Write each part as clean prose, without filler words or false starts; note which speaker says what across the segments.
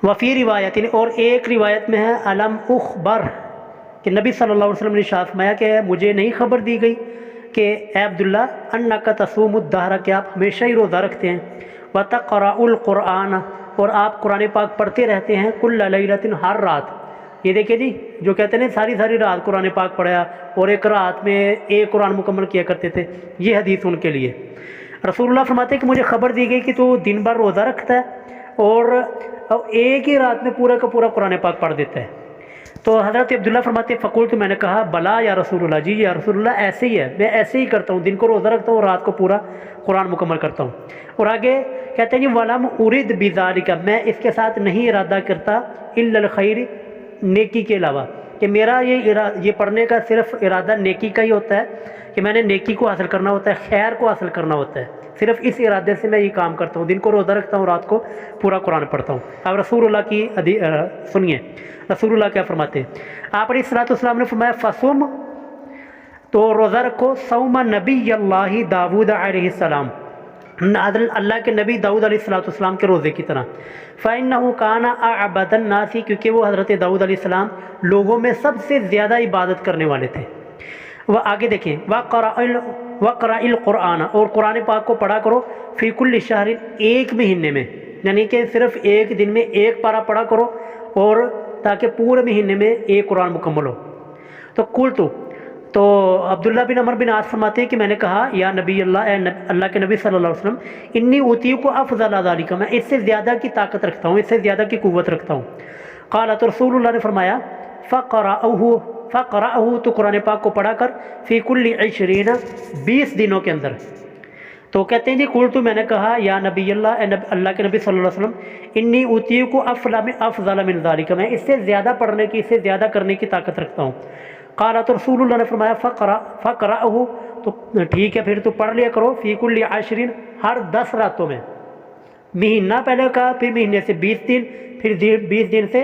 Speaker 1: وفی روایت، اور ایک روایت میں ہے علم اخبر کہ نبی صلی اللہ علیہ وسلم نے ارشاد فرمایا کہ مجھے نہیں خبر دی گئی کہ اے عبداللہ انک تصوم الدہر، کہ آپ ہمیشہ ہی روزہ رکھتے ہیں، وتقرأ القرآن، اور آپ قرآن پاک پڑھتے رہتے ہیں، کل لیلۃ، ہر رات۔ یہ دیکھیں جی، جو کہتے ہیں ساری ساری رات قرآن پاک پڑھا اور ایک رات میں ایک قرآن مکمل کیا کرتے تھے، یہ حدیث ان کے لیے۔ رسول اللہ فرماتے ہیں کہ مجھے خبر دی گئی کہ تو دن بھر روزہ رکھتا ہے اور ایک ہی رات میں پورا کا پورا قرآن پاک پڑھ دیتا ہے۔ تو حضرت عبداللہ فرماتے ہیں فقلت، میں نے کہا بلا یا رسول اللہ، جی یا رسول اللہ ایسے ہی ہے، میں ایسے ہی کرتا ہوں، دن کو روزہ رکھتا ہوں اور رات کو پورا قرآن مکمل کرتا ہوں۔ اور آگے کہتے ہیں جی ولم ارد بذالک، میں اس کے ساتھ نہیں ارادہ کرتا الا الخیر، نیکی کے علاوہ، کہ میرا یہ پڑھنے کا صرف ارادہ نیکی کا ہی ہوتا ہے، کہ میں نے نیکی کو حاصل کرنا ہوتا ہے، خیر کو حاصل کرنا ہوتا ہے، صرف اس ارادے سے میں یہ کام کرتا ہوں، دن کو روزہ رکھتا ہوں، رات کو پورا قرآن پڑھتا ہوں۔ اب رسول اللہ کی سنیے رسول اللہ کیا فرماتے ہیں۔ آپ علیہ الصلوۃ والسلام نے فرمایا فصم، تو روزہ رکھو، صوم نبی اللہ داود علیہ السلام، اللہ کے نبی داؤد علیہ السلام کے روزے کی طرح۔ فَإِنَّهُ كَانَ أَعْبَدَ النَّاسِ، کیونکہ وہ حضرت داؤد علیہ السلام لوگوں میں سب سے زیادہ عبادت کرنے والے تھے۔ وہ آگے دیکھیں وَقْرَأِ الْقُرْآنَ، اور قرآن پاک کو پڑھا کرو، فی کل شہر، ایک مہینے میں، یعنی کہ صرف ایک دن میں ایک پارہ پڑھا کرو، اور تاکہ پورے مہینے میں ایک قرآن مکمل ہو۔ تو تو عبداللہ بن عمر بن عاص فرماتے ہیں کہ میں نے کہا یا نبی اللہ، اے اللہ کے نبی صلی اللہ علیہ وسلم، انی اوتیک افضل ذالک، میں اس سے زیادہ کی طاقت رکھتا ہوں، اس سے زیادہ کی قوت رکھتا ہوں۔ قال، تو رسول اللہ نے فرمایا فقرأہ، تو قرآن پاک کو پڑھا کر، فی کل 20، 20 دنوں کے اندر۔ تو کہتے ہیں جی قلت، میں نے کہا یا نبی اللہ، اے اللہ کے نبی صلی اللہ علیہ وسلم، انی اوتیک افضل من ذالک، میں اس سے زیادہ پڑھنے کی، اس سے زیادہ کرنے کی طاقت رکھتا ہوں۔ قال، تو رسول اللہ نے فرمایا فقرأہ، تو ٹھیک ہے پھر تو پڑھ لیا کرو، فی کل 20، ہر 10 راتوں میں، مہینہ پہلے کا، پھر مہینے سے 20 دن، پھر 20 دن سے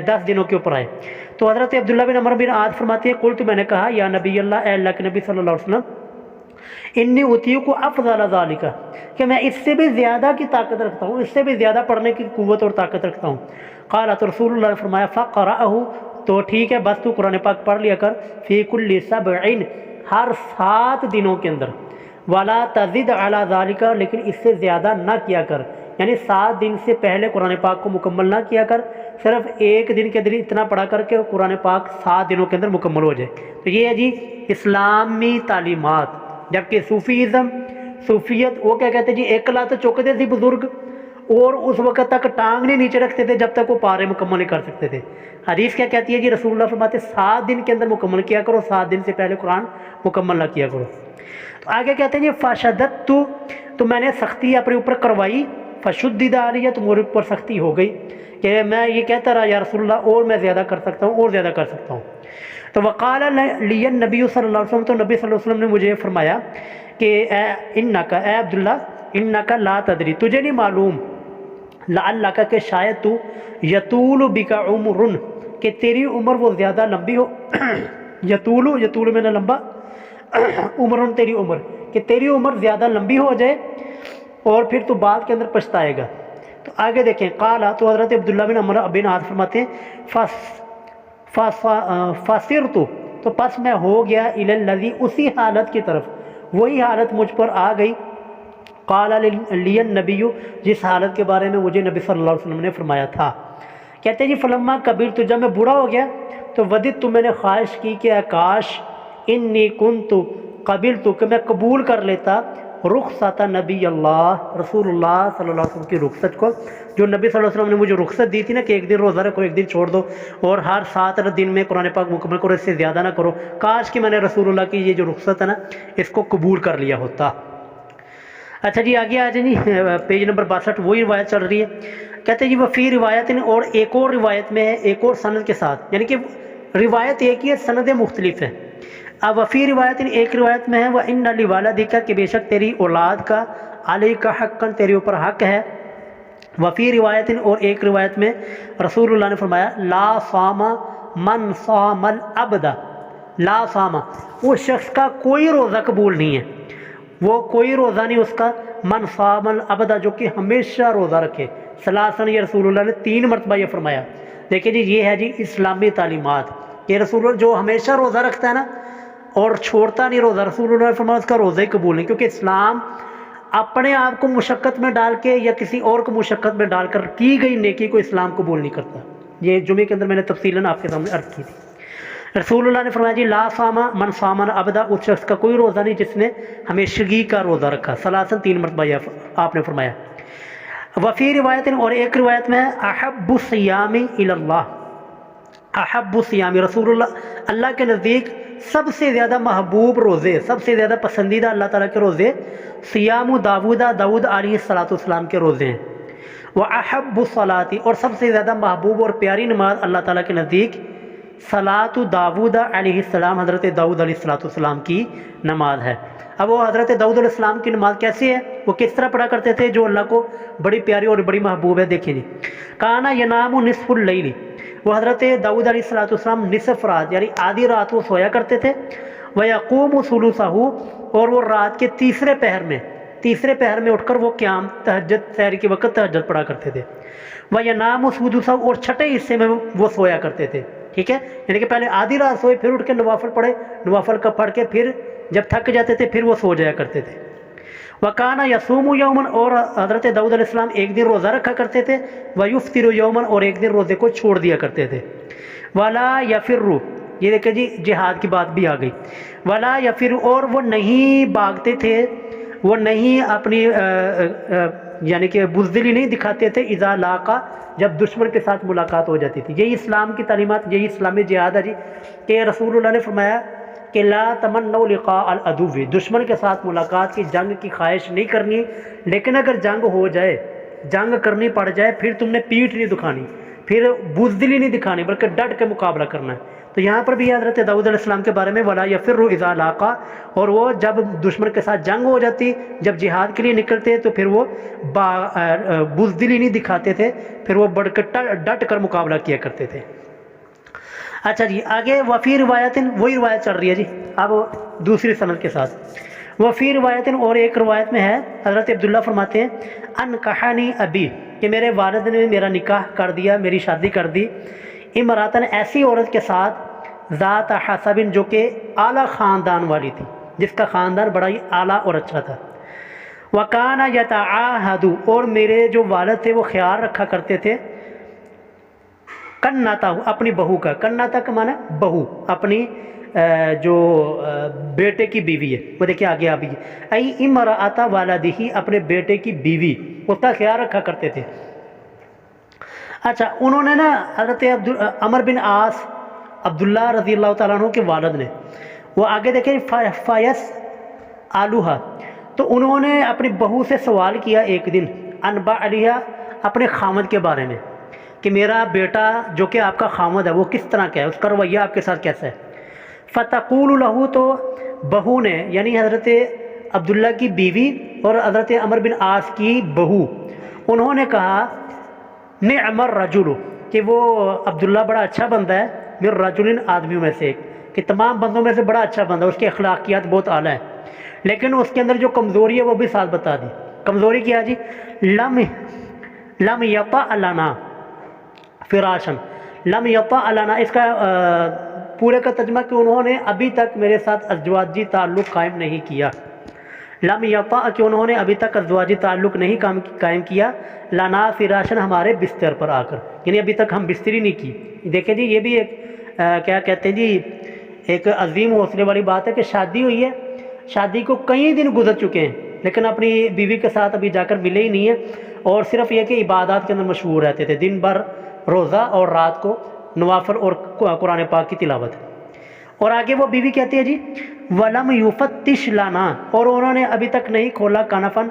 Speaker 1: 10 دنوں کے اوپر آئے۔ تو حضرت عبداللہ بن عمر بن عاص فرماتے ہیں قلت، میں نے کہا یا نبی اللہ، اے اللہ کے نبی صلی اللہ علیہ وسلم، انی اوتیک افضل ذالک، کہ میں اس سے بھی زیادہ کی طاقت رکھتا ہوں، اس سے بھی زیادہ پڑھنے کی قوت اور طاقت رکھتا ہوں۔ قال، تو رسول اللہ نے فرمایا فقرأہ، تو ٹھیک ہے بس تو قرآن پاک پڑھ لیا کر، فی کل 7، ہر 7 دنوں کے اندر، ولا تزد علی ذالک، لیکن اس سے زیادہ نہ کیا کر، یعنی 7 دن سے پہلے قرآن پاک کو مکمل نہ کیا کر، صرف ایک دن کے دن اتنا پڑھا کر کے قرآن پاک 7 دنوں کے اندر مکمل ہو جائے۔ تو یہ ہے جی اسلامی تعلیمات۔ جبکہ صوفیت وہ کیا کہتے ہیں جی، ایک لات چوکتے تھے بزرگ، اور اس وقت تک ٹانگ نہیں نیچے رکھتے تھے جب تک وہ پارے مکمل نہیں کر سکتے تھے۔ حدیث کیا کہتی ہے جی، رسول اللہ فرماتے 7 دن کے اندر مکمل کیا کرو، 7 دن سے پہلے قرآن مکمل نہ کیا کرو۔ تو آگے کہتے ہیں جی فشددت، تو میں نے سختی اپنے اوپر کروائی، فشدد علیہ، تو میرے اوپر سختی ہو گئی کہ میں یہ کہتا رہا یا رسول اللہ اور میں زیادہ کر سکتا ہوں، اور زیادہ کر سکتا ہوں۔ تو وقال لی النبی صلی اللہ علیہ وسلم، تو نبی صلی اللہ علیہ وسلم نے مجھے فرمایا کہ اے عبداللہ، انک لا تدری، تجھے نہیں معلوم، لعلک، کہ شاید تو، یطول بک عمر، کہ تیری عمر وہ زیادہ لمبی ہو، یطول میں نے لمبا، عمر تیری عمر، کہ تیری عمر زیادہ لمبی ہو جائے اور پھر تو بعد کے اندر پچھتائے گا۔ تو آگے دیکھیں قال، تو حضرت عبداللہ بن عمر بن عاص فرماتے ہیں فصرت، تو پس میں ہو گیا الی الذی، اسی حالت کی طرف، وہی حالت مجھ پر آ گئی، قال لی النبی، جس حالت کے بارے میں مجھے نبی صلی اللہ علیہ وسلم نے فرمایا تھا۔ کہتے ہیں جی فلما کبرت، جب میں بوڑھا ہو گیا، تو وددت، میں نے خواہش کی کہ کاش انی کنت قبلت، کہ میں قبول کر لیتا رخصت نبی اللہ، رسول اللہ صلی اللہ علیہ وسلم کی رخصت کو، جو نبی صلی اللہ علیہ وسلم نے مجھے رخصت دی تھی نا کہ ایک دن روزہ رکھو، ایک دن چھوڑ دو، اور ہر 7 دن میں قرآن پاک مکمل کرو، اس سے زیادہ نہ کرو، کاش کہ میں نے رسول اللہ کی یہ جو رخصت ہے نا اس کو قبول کر لیا ہوتا۔ اچھا جی آگے آ جائیں جی، پیج نمبر 62، وہی روایت چل رہی ہے۔ کہتے ہیں جی وفی روایت، اور ایک اور روایت میں ہے، ایک اور سند کے ساتھ، یعنی کہ روایت ایک ہی ہے، سندیں مختلف ہیں۔ اب وفی روایت، ایک روایت میں ہے وَإِنَّ لِوَالِدِكَ، کہ بے شک تیری اولاد کا، عَلَيْكَ حَقًّا، تیرے اوپر حق ہے۔ وفی روایت، اور ایک روایت میں رسول اللہ نے فرمایا لا صام من صام العبد، لا صام، اس شخص کا کوئی روزہ قبول نہیں ہے، وہ کوئی روزہ نہیں اس کا، من صام الابدا جو کہ ہمیشہ روزہ رکھے. ثلاثاً یہ رسول اللہ نے 3 مرتبہ یہ فرمایا. دیکھیں جی یہ ہے جی اسلامی تعلیمات کہ رسول اللہ جو ہمیشہ روزہ رکھتا ہے نا اور چھوڑتا نہیں روزہ, رسول اللہ نے فرمایا اس کا روزہ ہی قبول نہیں, کیونکہ اسلام اپنے آپ کو مشقت میں ڈال کے یا کسی اور کو مشقت میں ڈال کر کی گئی نیکی کو اسلام قبول نہیں کرتا. یہ جمعے کے اندر میں نے تفصیلاً آپ کے سامنے عرض کی تھی. رسول اللہ نے فرمایا جی لا صام من صام ابدا, اس شخص کا کوئی روزہ نہیں جس نے ہمیشگی کا روزہ رکھا. ثلاثاً 3 مرتبہ یہ آپ نے فرمایا. وفی روایت, اور ایک روایت میں احب الصیام الی اللہ, احب الصیام رسول اللہ کے نزدیک سب سے زیادہ محبوب روزے, سب سے زیادہ پسندیدہ اللہ تعالیٰ کے روزے صیام داؤد علیہ السلام کے روزے ہیں. وَأَحَبُّ الصَّلَاةِ, اور سب سے زیادہ محبوب اور پیاری نماز اللہ تعالیٰ کے نزدیک صلاۃ داؤد علیہ السلام, حضرت داؤد علیہ السلام کی نماز ہے. اب وہ حضرت داؤد علیہ السلام کی نماز کیسی ہے, وہ کس طرح پڑھا کرتے تھے جو اللہ کو بڑی پیاری اور بڑی محبوب ہے. دیکھیں جی, کانا ینام نصف اللیل, وہ حضرت داؤد علیہ السلام نصف رات یعنی آدھی رات وہ سویا کرتے تھے. وَيَقُومُ ثُلُثَهُ, اور وہ رات کے تیسرے پہر میں اٹھ کر وہ قیام تہجد سحر کے وقت تہجد پڑھا کرتے تھے. وَيَنَامُ سُدُسَهُ, اور چھٹے حصے میں وہ سویا کرتے تھے. ٹھیک ہے, یعنی کہ پہلے آدھی رات سوئے, پھر اٹھ کے نوافل پڑھے, نوافل کا پڑھ کے پھر جب تھک جاتے تھے پھر وہ سو جایا کرتے تھے. وَكَانَ يَصُومُ يَوْمًا, اور حضرت داؤد علیہ السلام ایک دن روزہ رکھا کرتے تھے. وَيُفْطِرُ يَوْمًا, اور ایک دن روزے کو چھوڑ دیا کرتے تھے. وَلَا يَفِرُّ, یہ دیکھیں جی جہاد کی بات بھی آ گئی. وَلَا يَفِرُّ, اور وہ نہیں بھاگتے تھے, وہ نہیں اپنی یعنی کہ بزدلی نہیں دکھاتے تھے اذا لاقا, جب دشمن کے ساتھ ملاقات ہو جاتی تھی. یہی اسلام کی تعلیمات, یہی اسلامی جہاد ہے جی, کہ رسول اللہ نے فرمایا کہ لا تمنوا لقاء العدو, دشمن کے ساتھ ملاقات کی, جنگ کی خواہش نہیں کرنی, لیکن اگر جنگ ہو جائے, جنگ کرنی پڑ جائے, پھر تم نے پیٹھ نہیں دکھانی, پھر بزدلی نہیں دکھانی, بلکہ ڈٹ کے مقابلہ کرنا ہے. تو یہاں پر بھی حضرت داؤد علیہ السلام کے بارے میں ولا یفر اذا لاقا, اور وہ جب دشمن کے ساتھ جنگ ہو جاتی, جب جہاد کے لیے نکلتے تو پھر وہ بزدلی نہیں دکھاتے تھے, پھر وہ بڑھ کر ڈٹ کر مقابلہ کیا کرتے تھے. اچھا جی آگے وفی روایت, وہی روایت چل رہی ہے جی اب دوسری سند کے ساتھ. وفی روایت, اور ایک روایت میں ہے حضرت عبداللہ فرماتے ہیں ان کہانی ابی, کہ میرے والد نے میرا نکاح کر دیا, میری شادی کر دی, امراتن, ایسی عورت کے ساتھ, ذات حسب, جو کہ اعلیٰ خاندان والی تھی, جس کا خاندان بڑا ہی اعلیٰ اور اچھا تھا. وکانا یتعاہد, اور میرے جو والد تھے وہ خیال رکھا کرتے تھے کناتا, اپنی بہو کا, کناتا کا معنی بہو, اپنی جو بیٹے کی بیوی ہے, وہ دیکھیں آگے ابھی, ای امرأۃ والدہ, اپنے بیٹے کی بیوی, اس کا خیال رکھا کرتے تھے. اچھا انہوں نے نا حضرت عمر بن عاص, عبداللہ رضی اللہ تعالیٰ عنہ کے والد نے, وہ آگے دیکھیں فیس آلوہا, تو انہوں نے اپنی بہو سے سوال کیا ایک دن, انبا علیہ, اپنے خامد کے بارے میں, کہ میرا بیٹا جو کہ آپ کا خامد ہے وہ کس طرح کا ہے, اس کا رویہ آپ کے ساتھ کیسا ہے. فتقول لہو, تو بہو نے یعنی حضرت عبداللہ کی بیوی اور حضرت عمر بن عاص کی بہو, انہوں نے کہا نعم الرجل, کہ وہ عبداللہ بڑا اچھا بندہ ہے, من رجل, آدمیوں میں سے ایک, کہ تمام بندوں میں سے بڑا اچھا بندہ ہے, اس کی اخلاقیات بہت اعلیٰ ہے, لیکن اس کے اندر جو کمزوری ہے وہ بھی ساتھ بتا دی. کمزوری کیا جی, لم یطع لنا فراشن, لم یطع لنا, اس کا پورے کا ترجمہ کہ انہوں نے ابھی تک میرے ساتھ ازدواجی تعلق قائم نہیں کیا. لم یطع, کہ انہوں نے ابھی تک ازدواجی تعلق نہیں قائم کیا, لنا فراشن, ہمارے بستر پر آ کر, یعنی ابھی تک ہم بستری نہیں کی. دیکھیں جی یہ بھی ایک کیا کہتے ہیں جی, ایک عظیم حوصلے والی بات ہے کہ شادی ہوئی ہے, شادی کو کئی دن گزر چکے ہیں, لیکن اپنی بیوی کے ساتھ ابھی جا کر ملے ہی نہیں ہیں, اور صرف یہ کہ عبادات کے اندر مشغول رہتے تھے, دن بھر روزہ اور رات کو نوافل اور قرآن پاک کی تلاوت. اور آگے وہ بیوی کہتی ہے جی ولم یفتش لنا, اور انہوں نے ابھی تک نہیں کھولا کنفن,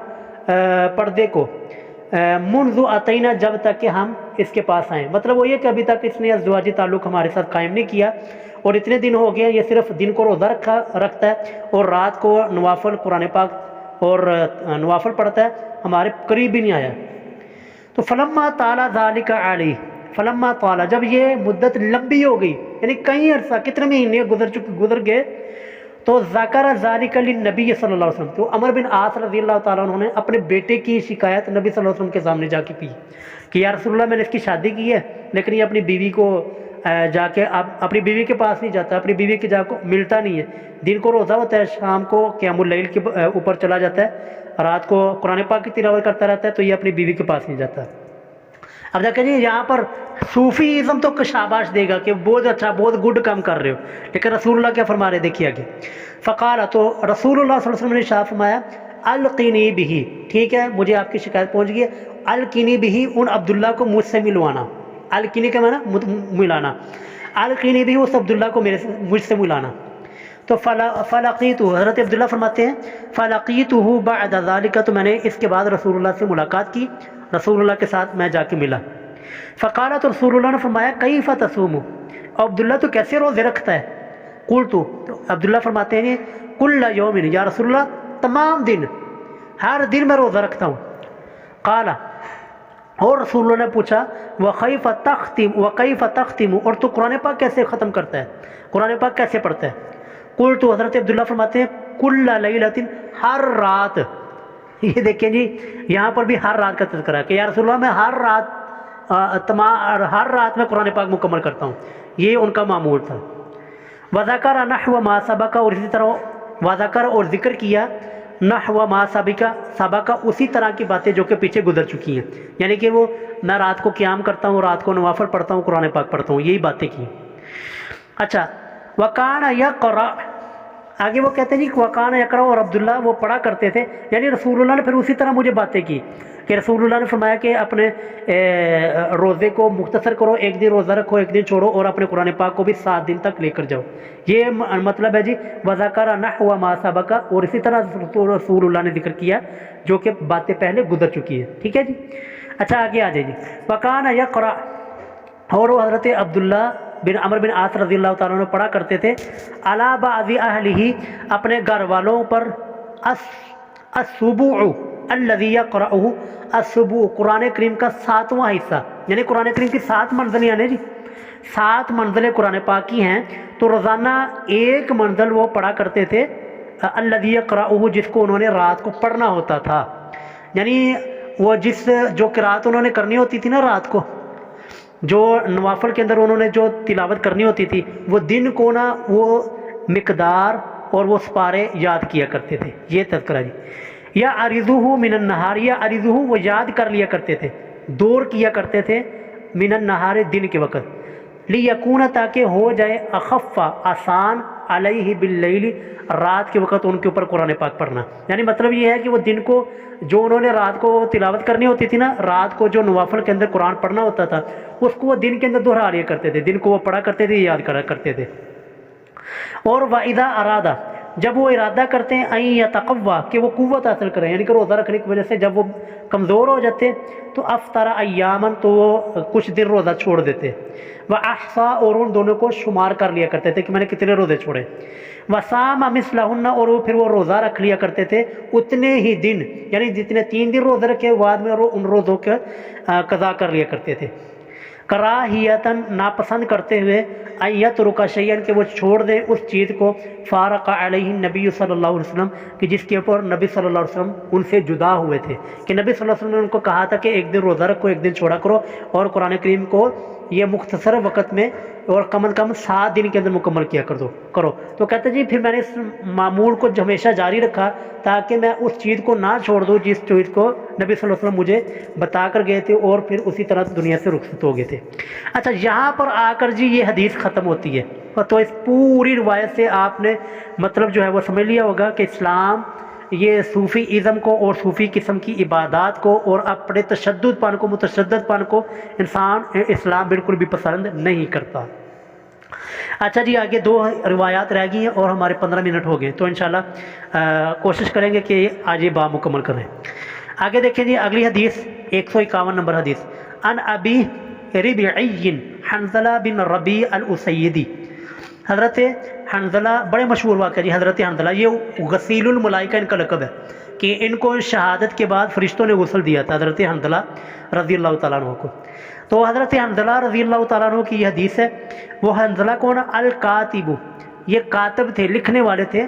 Speaker 1: پردے کو, منذ اتینا, جب تک کہ ہم اس کے پاس آئیں. مطلب وہ یہ کہ ابھی تک اس نے ازدواجی تعلق ہمارے ساتھ قائم نہیں کیا, اور اتنے دن ہو گئے, یہ صرف دن کو روزہ رکھتا ہے اور رات کو نوافل قرآن پاک اور نوافل پڑھتا ہے, ہمارے قریب بھی نہیں آیا. تو فلما طال ذلک علیہ, فلما طال, جب یہ مدت لمبی ہو گئی, یعنی کئی عرصہ, کتنے مہینے گزر گئے, تو ذکر ذالک للنبی صلی اللہ علیہ وسلم، تو عمر بن عاص رضی اللہ تعالیٰ عنہ نے اپنے بیٹے کی شکایت نبی صلی اللہ علیہ وسلم کے سامنے جا کے کی کہ یا رسول اللہ میں نے اس کی شادی کی ہے لیکن یہ اپنی بیوی کو جا کے اپنی بیوی کے پاس نہیں جاتا، اپنی بیوی کے جا کو ملتا نہیں ہے، دن کو روزہ ہوتا ہے، شام کو قیام اللیل کے اوپر چلا جاتا ہے، رات کو قرآن پاک کی تلاوت کرتا رہتا ہے، تو یہ اپنی بیوی کے پاس نہیں جاتا۔ اب دیکھیں جی یہاں پر صوفی ازم تو شاباش دے گا کہ بہت اچھا، بہت گڈ کام کر رہے ہو، لیکن رسول اللہ کیا فرما رہے دیکھیے آگے، فقال، تو رسول اللہ صلی اللہ علیہ وسلم نے ارشاد فرمایا القینی بہی، ٹھیک ہے مجھے آپ کی شکایت پہنچ گئی ہے، القینی بہی، ان عبداللہ کو مجھ سے ملوانا، القینی کا معنی ملانا، القینی بہی اس عبداللہ کو مجھ سے ملانا۔ تو فلقیتہ، حضرت عبداللہ فرماتے ہیں فلقیتہ بعد ذالک، تو میں نے اس کے بعد رسول اللہ سے ملاقات کی، رسول اللہ کے ساتھ میں جا کے ملا۔ فقالت، رسول اللہ نے فرمایا کیف تصوم، اور عبداللہ تو کیسے روزے رکھتا ہے؟ قلت، تو عبداللہ فرماتے ہیں کل یوم، یا رسول اللہ تمام دن، ہر دن میں روزہ رکھتا ہوں۔ قال، اور رسول اللہ نے پوچھا وکیف تختم، اور تو قرآن پاک کیسے ختم کرتا ہے، قرآن پاک کیسے پڑھتا ہے؟ قلت، تو حضرت عبداللہ فرماتے ہیں کل لیلۃ، ہر رات، یہ دیکھیں جی یہاں پر بھی ہر رات کا تذکرہ ہے کہ یا رسول اللہ میں ہر رات میں قرآن پاک مکمل کرتا ہوں، یہ ان کا معمول تھا۔ وذکر نحو ما سبق، اور اسی طرح وذکر اور ذکر کیا نحو ما سبق، اسی طرح کی باتیں جو کہ پیچھے گزر چکی ہیں، یعنی کہ وہ میں رات کو قیام کرتا ہوں، رات کو نوافل پڑھتا ہوں، قرآن پاک پڑھتا ہوں، یہی باتیں کی۔ اچھا، وکان یقرأ، آگے وہ کہتے ہیں جی وکان یقرأ، اور عبداللہ وہ پڑھا کرتے تھے، یعنی رسول اللہ نے پھر اسی طرح مجھے باتیں کی کہ رسول اللہ نے فرمایا کہ اپنے روزے کو مختصر کرو، ایک دن روزہ رکھو، ایک دن چھوڑو، اور اپنے قرآن پاک کو بھی 7 دن تک لے کر جاؤ، یہ مطلب ہے جی وذکر نحو ما سبق، اور اسی طرح رسول اللہ نے ذکر کیا جو کہ باتیں پہلے گزر چکی ہیں، ٹھیک ہے جی۔ اچھا آگے آ جائے جی، وکان یقرأ، اور وہ حضرت عبداللہ بن عمر بن عاص رضی اللہ تعالیٰ عنہ پڑھا کرتے تھے علی بعض اہلہ، اپنے گھر والوں پر، السبوع الذی یقرأہ، السبوع قرآن کریم کا 7واں حصہ، یعنی قرآن کریم کی 7 منزلیں ہیں جی، 7 منزلیں قرآن پاک کی ہیں، تو روزانہ ایک منزل وہ پڑھا کرتے تھے، الذی یقرأہ، جس کو انہوں نے رات کو پڑھنا ہوتا تھا، یعنی وہ جو قرات انہوں نے کرنی ہوتی تھی نا رات کو، جو نوافل کے اندر انہوں نے جو تلاوت کرنی ہوتی تھی، وہ دن کو نا وہ مقدار اور وہ سپارے یاد کیا کرتے تھے، یہ تذکرہ جی۔ یا عریضہ من النہار، یا عریضہ وہ یاد کر لیا کرتے تھے، دور کیا کرتے تھے، من النہار دن کے وقت، لیکون تاکہ ہو جائے اخف آسان، علیہ باللیل رات کے وقت ان کے اوپر قرآن پاک پڑھنا، یعنی مطلب یہ ہے کہ وہ دن کو جو انہوں نے رات کو تلاوت کرنی ہوتی تھی نا، رات کو جو نوافل کے اندر قرآن پڑھنا ہوتا تھا اس کو وہ دن کے اندر دہرا لیا کرتے تھے، دن کو وہ پڑھا کرتے تھے، یاد کرا کرتے تھے۔ اور وَإِذَا أَرَادَ، جب وہ ارادہ کرتے ہیں اَن يَتَقَوَّى، کہ وہ قوت حاصل کریں، یعنی کہ روزہ رکھنے کی وجہ سے جب وہ کمزور ہو جاتے تو افطر ایاماً، تو وہ کچھ دن روزہ چھوڑ دیتے، وَأَحْصَى، اور ان دونوں کو شمار کر لیا کرتے تھے کہ میں نے کتنے روزے چھوڑے، وَصَامَ مِثْلَهُنَّ، اور وہ پھر وہ روزہ رکھ لیا کرتے تھے اتنے ہی دن، یعنی جتنے 3 دن روزے رکھے بعد میں ان روزوں کا قضا کر لیا کرتے تھے، کراہیتاً، ناپسند کرتے ہوئے، ان یترک شیئا، کہ وہ چھوڑ دیں اس چیز کو، فارق علیہ النبی صلی اللہ علیہ وسلم، کہ جس کے اوپر نبی صلی اللہ علیہ وسلم ان سے جدا ہوئے تھے، کہ نبی صلی اللہ علیہ وسلم نے ان کو کہا تھا کہ ایک دن روزہ رکھو، ایک دن چھوڑا کرو، اور قرآن کریم کو یہ مختصر وقت میں اور کم از کم 7 دن کے اندر مکمل کیا کرو۔ تو کہتے جی پھر میں نے اس معمول کو ہمیشہ جاری رکھا تاکہ میں اس چیز کو نہ چھوڑ دوں جس چیز کو نبی صلی اللہ علیہ وسلم مجھے بتا کر گئے تھے، اور پھر اسی طرح دنیا سے رخصت ہو گئے تھے۔ اچھا یہاں پر آ کر جی یہ حدیث ختم ہوتی ہے، تو اس پوری روایت سے آپ نے مطلب جو ہے وہ سمجھ لیا ہوگا کہ اسلام یہ صوفی ازم کو اور صوفی قسم کی عبادات کو اور اپنے تشدد پن کو، متشدد پن کو اسلام بالکل بھی پسند نہیں کرتا۔ اچھا جی آگے 2 روایات رہ گئی ہیں اور ہمارے 15 منٹ ہو گئے، تو انشاءاللہ کوشش کریں گے کہ آج یہ باب مکمل کریں۔ آگے دیکھیں جی اگلی حدیث 151 نمبر حدیث، ان ابی ربعی حنظلہ بن ربیع الاسیدی، حضرت حنظلہ، بڑے مشہور واقعہ جی، حضرت حنظلہ یہ غسیل الملائکہ ان کا لقب ہے، کہ ان کو شہادت کے بعد فرشتوں نے غسل دیا تھا حضرت حنظلہ رضی اللہ تعالیٰ عنہ کو۔ تو حضرت حنظلہ رضی اللہ تعالیٰ عنہ کی یہ حدیث ہے، وہ حنظلہ کون؟ الکاتب، یہ کاتب تھے، لکھنے والے تھے،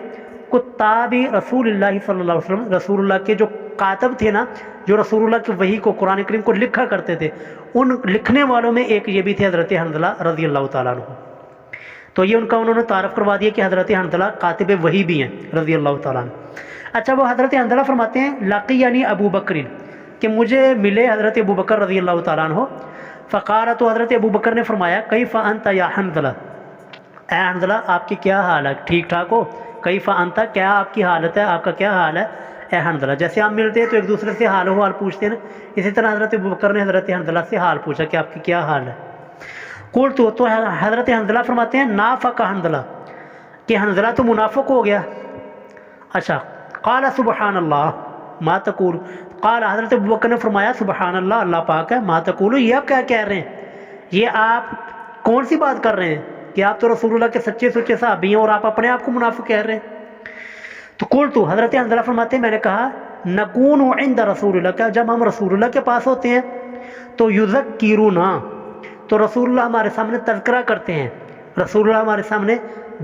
Speaker 1: کتابی رسول اللہ صلی اللہ علیہ وسلم، رسول اللہ کے جو کاتب تھے نا، جو رسول اللہ کی وحی کو، قرآن کریم کو لکھا کرتے تھے، ان لکھنے والوں میں ایک یہ بھی تھے حضرت حنظلہ رضی اللہ تعالیٰ عنہ۔ تو یہ ان کا انہوں نے تعارف کروا دیا کہ حضرت حنظلہ کاتب وحی بھی ہیں رضی اللہ تعالیٰ عنہ۔ اچھا، وہ حضرت حنظلہ فرماتے ہیں لقینی ابو بکر، کہ مجھے ملے حضرت ابو بکر رضی اللہ تعالیٰ عنہ۔ فقال، تو حضرت ابو بکر نے فرمایا کیف انت یا حنظلہ، اے حنظلہ آپ کی کیا حال ہے، ٹھیک ٹھاک ہو؟ کیف انت، کیا آپ کی حالت ہے، آپ کا کیا حال ہے اے حنظلہ؟ جیسے آپ ملتے ہیں تو ایک دوسرے سے حال و حال پوچھتے ہیں نا، اسی طرح حضرت ابو بکر نے حضرت حنظلہ سے حال پوچھا کہ آپ کی کیا حال ہے۔ قلت، تو حضرت حنظلہ فرماتے ہیں نافق حنظلہ، کہ حنظلہ تو منافق ہو گیا۔ اچھا، قال سبحان اللہ ما تقول، قال حضرت ابوبکر نے فرمایا سبحان اللہ، اللہ پاک ہے، ما تقول، یہ آپ کیا کہہ رہے ہیں، یہ آپ کون سی بات کر رہے ہیں کہ آپ تو رسول اللہ کے سچے سچے صحابی ہیں اور آپ اپنے آپ کو منافق کہہ رہے ہیں۔ تو قلت، حضرت حنظلہ فرماتے ہیں میں نے کہا نکون عند رسول اللہ، کا جب ہم رسول اللہ کے پاس ہوتے ہیں تو یذکرنا، تو رسول اللہ ہمارے سامنے تذکرہ کرتے ہیں، رسول اللہ ہمارے سامنے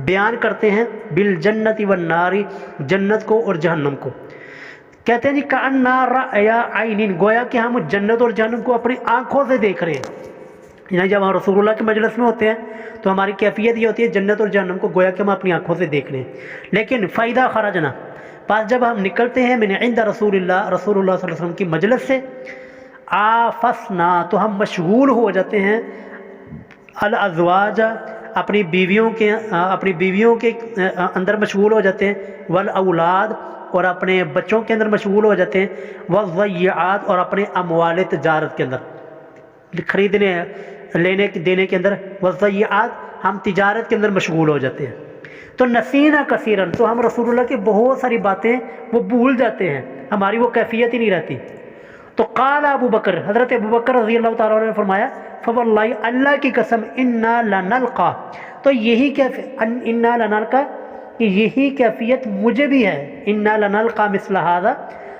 Speaker 1: بیان کرتے ہیں بالجنت والنار، جنت کو اور جہنم کو۔ کہتے ہیں جی کأننا رأی عین، گویا کہ ہم جنت اور جہنم کو اپنی آنکھوں سے دیکھ رہے ہیں۔ یعنی جب ہم رسول اللہ کے مجلس میں ہوتے ہیں تو ہماری کیفیت یہ ہوتی ہے جنت اور جہنم کو گویا کہ ہم اپنی آنکھوں سے دیکھ رہے ہیں۔ لیکن فائدہ خرجنا، پس جب ہم نکلتے ہیں من عند رسول اللہ، رسول اللہ صلی اللہ علیہ وسلم کی مجلس سے، آفسنا، تو ہم مشغول ہو جاتے ہیں، الازواج، اپنی بیویوں کے اندر مشغول ہو جاتے ہیں، والاولاد، اور اپنے بچوں کے اندر مشغول ہو جاتے ہیں، والضیعات، اور اپنے اموال تجارت کے اندر، خریدنے لینے دینے کے اندر، والضیعات، ہم تجارت کے اندر مشغول ہو جاتے ہیں۔ تو نسینا کثیرن، تو ہم رسول اللہ کی بہت ساری باتیں وہ بھول جاتے ہیں، ہماری وہ کیفیت ہی نہیں رہتی۔ تو قال ابو بکر، حضرت ابو بکر رضی اللہ تعالیٰ عنہ نے فرمایا فواللہ، اللہ کی قسم، انا لنلقا، تو یہی انا لنلقا، کہ یہی کیفیت مجھے بھی ہے، انا لنلقا مثل ھذا،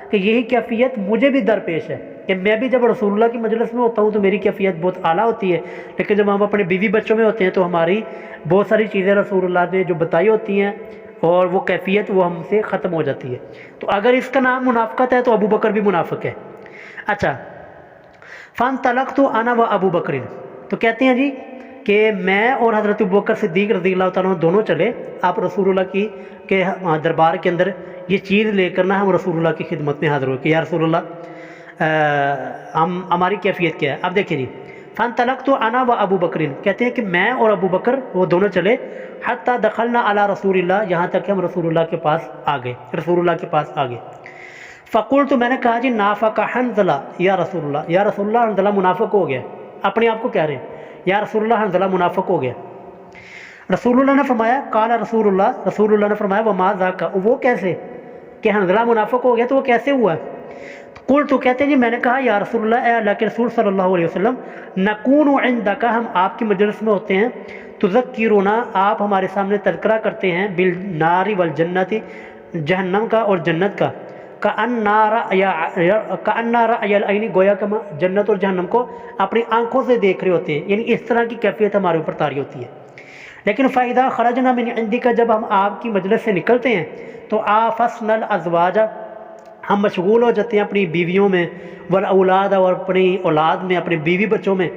Speaker 1: کہ یہی کیفیت مجھے بھی درپیش ہے، کہ میں بھی جب رسول اللہ کی مجلس میں ہوتا ہوں تو میری کیفیت بہت اعلیٰ ہوتی ہے، لیکن جب ہم اپنے بیوی بچوں میں ہوتے ہیں تو ہماری بہت ساری چیزیں رسول اللہ نے جو بتائی ہوتی ہیں اور وہ کیفیت وہ ہم سے ختم ہو جاتی ہے۔ تو اگر اس کا نام منافقت ہے تو ابو بکر بھی منافق ہے۔ اچھا، فانطلقت انا و ابو بکر، تو کہتے ہیں جی کہ میں اور حضرت ابو بکر صدیق رضی اللہ تعالیٰ عنہ دونوں چلے آپ رسول اللہ کی کے دربار کے اندر، یہ چیز لے کر نا ہم رسول اللہ کی خدمت میں حاضر ہوئے کہ یا رسول اللہ ہماری کیفیت کیا ہے۔ اب دیکھیں جی، فانطلقت انا و ابو بکر، کہتے ہیں کہ میں اور ابو بکر وہ دونوں چلے، حتی دخلنا علی رسول اللہ، یہاں تک کہ ہم رسول اللہ کے پاس آ گئے، رسول اللہ کے پاس آ گئے۔ فقلت، تو میں نے کہا جی نافق حنظلہ یا رسول اللہ، یا رسول اللہ حنظلہ منافق ہو گیا، اپنے آپ کو کہہ رہے ہیں یا رسول اللہ حنظلہ منافق ہو گیا۔ رسول اللہ نے فرمایا قال رسول اللہ، رسول اللہ نے فرمایا وما ذاک، وہ کیسے کہ حنظلہ منافق ہو گیا تو وہ کیسے ہوا ہے؟ قلت، تو کہتے ہیں جی میں نے کہا یا رسول اللہ، اے اللہ کے رسول صلی اللہ علیہ وسلم، نکون عندک، ہم آپ کی مجلس میں ہوتے ہیں، تذکرنا، آپ ہمارے سامنے تذکرہ کرتے ہیں، بالنار والجنت، جہنم کا اور جنت کا، کأن رأی العین، گویا کہ ہم جنت اور جہنم کو اپنی آنکھوں سے دیکھ رہے ہوتے ہیں، یعنی اس طرح کی کیفیت ہمارے اوپر طاری ہوتی ہے۔ لیکن فَإِذَا خَرَجْنَا مِنْ عِنْدِكَ، جب ہم آپ کی مجلس سے نکلتے ہیں تو آفَسْنَا الْأَزْوَاجَ، ہم مشغول ہو جاتے ہیں اپنی بیویوں میں، والاولاد، اور اپنی اولاد میں، اپنے بیوی بچوں میں،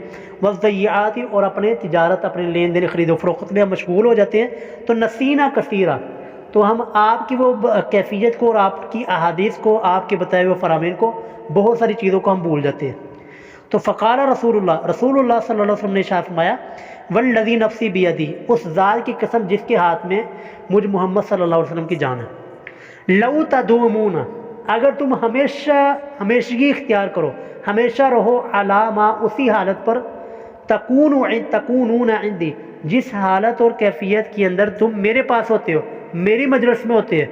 Speaker 1: والضیعات، اور اپنے تجارت، اپنے لین دین خرید و فروخت میں ہم مشغول ہو جاتے ہیں۔ تو نسینا کثیرہ، تو ہم آپ کی وہ کیفیت کو اور آپ کی احادیث کو، آپ کے بتائے ہوئے فرامین کو، بہت ساری چیزوں کو ہم بھول جاتے ہیں۔ تو فقال رسول اللہ، رسول اللہ صلی اللہ علیہ وسلم نے ارشاد فرمایا والذی نفسی بیدی، اس ذات کی قسم جس کے ہاتھ میں مجھ محمد صلی اللہ علیہ وسلم کی جان ہے، لو تدومون، اگر تم ہمیشگی اختیار کرو، ہمیشہ رہو، علامہ، اسی حالت پر، تکونون عندی، جس حالت اور کیفیت کے اندر تم میرے پاس ہوتے ہو، میری مجلس میں ہوتے ہیں،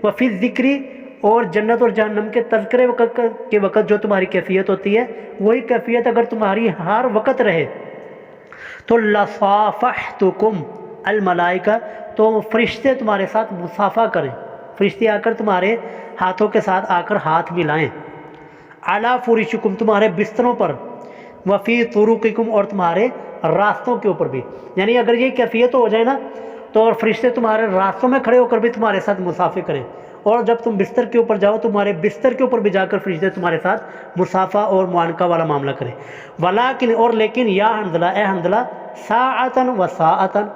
Speaker 1: وفی الذکری، اور جنت اور جہنم کے تذکرے کے وقت جو تمہاری کیفیت ہوتی ہے، وہی کیفیت اگر تمہاری ہر وقت رہے تو لصافحتکم الملائکہ، تو فرشتے تمہارے ساتھ مصافحہ کریں، فرشتے آ کر تمہارے ہاتھوں کے ساتھ آ کر ہاتھ ملائیں، علی فرشکم، تمہارے بستروں پر، وفی طرقکم، اور تمہارے راستوں کے اوپر بھی۔ یعنی اگر یہ کیفیت ہو جائے نا تو اور فرشتے تمہارے راستوں میں کھڑے ہو کر بھی تمہارے ساتھ مسافے کریں، اور جب تم بستر کے اوپر جاؤ تمہارے بستر کے اوپر بھی جا کر فرشتے تمہارے ساتھ مسافہ اور معانقہ والا معاملہ کریں۔ ولیکن اور لیکن یا حنظلہ اے حنظلہ ساعتن و ساعتن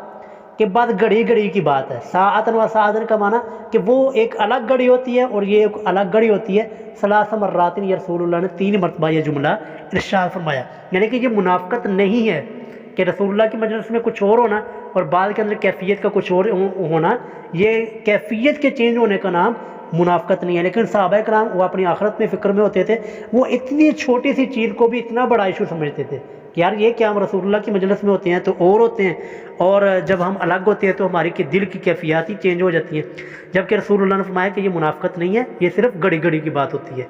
Speaker 1: کہ بعد گھڑی گھڑی کی بات ہے۔ ساعتن و ساعتن کا معنی کہ وہ ایک الگ گھڑی ہوتی ہے اور یہ ایک الگ گھڑی ہوتی ہے۔ ثلاث مرات یہ رسول اللہ نے 3 مرتبہ یہ جملہ ارشاد فرمایا، یعنی کہ یہ منافقت نہیں ہے کہ رسول اللہ کی مجلس میں کچھ اور ہونا اور بعد کے اندر کیفیت کا کچھ اور ہونا، یہ کیفیت کے چینج ہونے کا نام منافقت نہیں ہے۔ لیکن صحابہ کرام وہ اپنی آخرت میں فکر میں ہوتے تھے، وہ اتنی چھوٹی سی چیز کو بھی اتنا بڑا ایشو سمجھتے تھے کہ یار یہ کیا، ہم رسول اللہ کی مجلس میں ہوتے ہیں تو اور ہوتے ہیں، اور جب ہم الگ ہوتے ہیں تو ہماری دل کی کیفیات ہی چینج ہو جاتی ہیں، جبکہ رسول اللہ نے فرمایا کہ یہ منافقت نہیں ہے، یہ صرف گھڑی گھڑی کی بات ہوتی ہے۔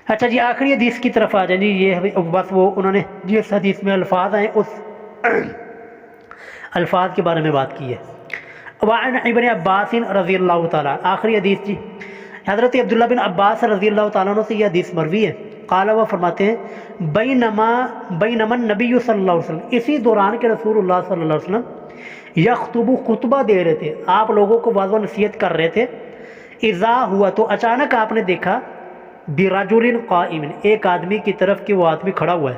Speaker 1: اچھا جی آخری حدیث کی طرف آ جائیں جی، یہ بس وہ انہوں نے جس حدیث میں الفاظ ہیں اس الفاظ کے بارے میں بات کی ہے۔ وعن ابن عباس رضی اللہ تعالیٰ، آخری حدیث جی حضرت عبداللہ بن عباس رضی اللہ تعالیٰ عنہ سے یہ حدیث مروی ہے۔ قال وہ فرماتے ہیں بینما النبی صلی اللہ علیہ وسلم، اسی دوران کے رسول اللہ صلی اللہ علیہ وسلم یخطب خطبہ دے رہے تھے، آپ لوگوں کو واضح نصیحت کر رہے تھے۔ اذا ہوا تو اچانک آپ نے دیکھا برجل قائم، ایک آدمی کی طرف کہ وہ آدمی کھڑا ہوا ہے۔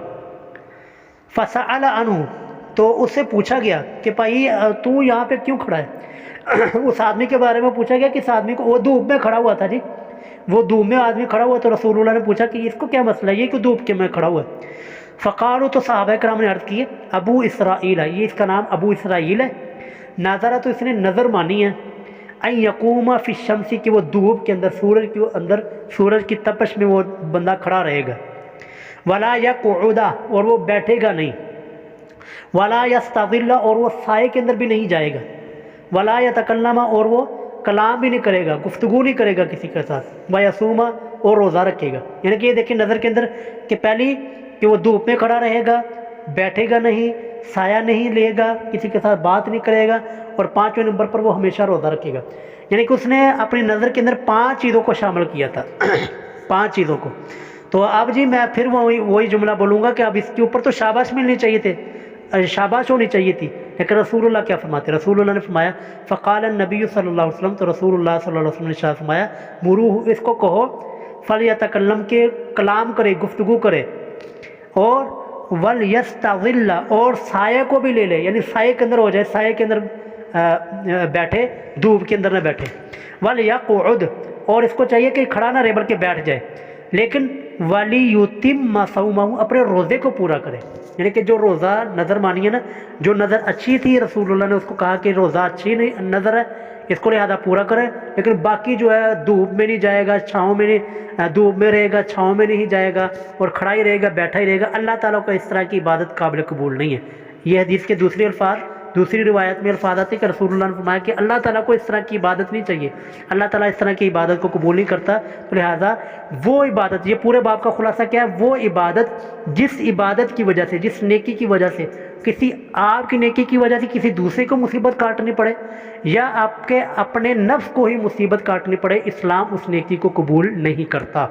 Speaker 1: فسأل عنہ، تو اس سے پوچھا گیا کہ بھائی تو یہاں پہ کیوں کھڑا ہے؟ اس آدمی کے بارے میں پوچھا گیا کہ اس آدمی کو، وہ دھوپ میں کھڑا ہوا تھا جی، وہ دھوپ میں آدمی کھڑا ہوا، تو رسول اللہ نے پوچھا کہ اس کو کیا مسئلہ ہے، یہ کہ دھوپ کے میں کھڑا ہوا ہے؟ فقالوا، تو صحابہ کرام نے عرض کی ابو اسرائیل ہے، یہ اس کا نام ابو اسرائیل ہے۔ نظرہ، تو اس نے نظر مانی ہے، ان یقوم فی الشمس، کہ وہ دھوپ کے اندر، سورج کے اندر، سورج کی تپش میں وہ بندہ کھڑا رہے گا۔ ولا یقعد، اور وہ بیٹھے گا نہیں۔ ولا یستظل، اور وہ سائے کے اندر بھی نہیں جائے گا۔ ولا یتکلم، اور وہ کلام بھی نہیں کرے گا، گفتگو نہیں کرے گا کسی کے ساتھ۔ ویصوم، اور روزہ رکھے گا۔ یعنی کہ یہ دیکھیں نظر کے اندر کہ پہلی کہ وہ دھوپ میں کھڑا رہے گا، بیٹھے گا نہیں، سایہ نہیں لے گا، کسی کے ساتھ بات نہیں کرے گا، اور 5ویں نمبر پر وہ ہمیشہ روزہ رکھے گا۔ یعنی کہ اس نے اپنی نظر کے اندر 5 چیزوں کو شامل کیا تھا 5 چیزوں کو۔ تو اب جی میں پھر وہی جملہ بولوں گا کہ اب اس کے اوپر تو شاباش ملنی چاہیے تھے، شاباش ہونی چاہیے تھی، لیکن رسول اللہ کیا فرماتے؟ رسول اللہ نے فرمایا فقال النبی صلی اللہ علیہ وسلم، تو رسول اللہ صلی اللہ علیہ وسلم نے ارشاد فرمایا مروہ، اس کو کہو فلیتکلم، کے کلام کرے، گفتگو کرے، اور ولیستظل، اور سایہ کو بھی لے لے، یعنی سائے کے اندر ہو جائے، سائے کے اندر بیٹھے، دھوپ کے اندر نہ بیٹھے۔ ولیقعد، اور اس کو چاہیے کہ کھڑا نہ رہے بلکہ بیٹھ جائے، لیکن ولیتم صومہ، اپنے روزے کو پورا کرے۔ یعنی کہ جو روزہ نظر مانی ہے نا، جو نظر اچھی تھی رسول اللہ نے اس کو کہا کہ روزہ اچھی نہیں نظر ہے، اس کو لہذا پورا کرے، لیکن باقی جو ہے دھوپ میں نہیں جائے گا، چھاؤں میں نہیں، دھوپ میں رہے گا، چھاؤں میں نہیں جائے گا، اور کھڑا ہی رہے گا، بیٹھا ہی رہے گا، اللہ تعالیٰ کو اس طرح کی عبادت قابل قبول نہیں ہے۔ یہ حدیث کے دوسری الفاظ، دوسری روایت میں الفاظ آتے کہ رسول اللہ نے فرمایا کہ اللہ تعالیٰ کو اس طرح کی عبادت نہیں چاہیے، اللہ تعالیٰ اس طرح کی عبادت کو قبول نہیں کرتا، تو لہٰذا وہ عبادت، یہ پورے باب کا خلاصہ کیا ہے؟ وہ عبادت جس عبادت کی وجہ سے، جس نیکی کی وجہ سے، کسی آپ کی نیکی کی وجہ سے کسی دوسرے کو مصیبت کاٹنی پڑے، یا آپ کے اپنے نفس کو ہی مصیبت کاٹنی پڑے، اسلام اس نیکی کو قبول نہیں کرتا۔